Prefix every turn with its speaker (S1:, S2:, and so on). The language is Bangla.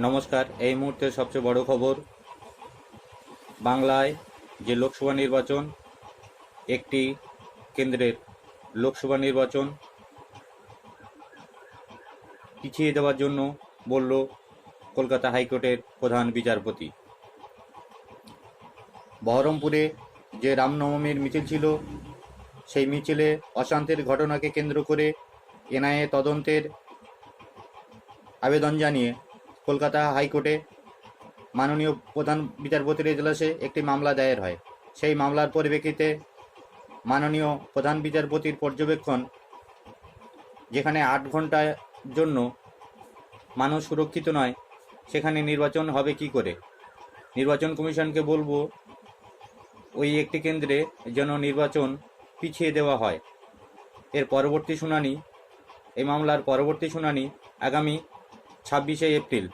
S1: নমস্কার। এই মুহূর্তের সবচেয়ে বড় খবর, বাংলায় যে লোকসভা নির্বাচন, একটি কেন্দ্রের লোকসভা নির্বাচন পিছিয়ে দেওয়ার জন্য বলল কলকাতা হাইকোর্টের প্রধান বিচারপতি। বহরমপুরে যে রামনবমীর মিছিল ছিল, সেই মিছিলে অশান্তির ঘটনাকে কেন্দ্র করে এনআইএ তদন্তের আবেদন জানিয়ে কলকাতা হাইকোর্টে মাননীয় প্রধান বিচারপতির এজলাসে একটি মামলা দায়ের হয়। সেই মামলার পরিপ্রেক্ষিতে মাননীয় প্রধান বিচারপতির পর্যবেক্ষণ, যেখানে 8 ঘন্টার জন্য মানুষ সুরক্ষিত নয়, সেখানে নির্বাচন হবে কি করে। নির্বাচন কমিশনকে বলবো ওই একটি কেন্দ্রে যেন নির্বাচন পিছিয়ে দেওয়া হয়। এর পরবর্তী শুনানি, এই মামলার পরবর্তী শুনানি আগামী 26শে এপ্রিল।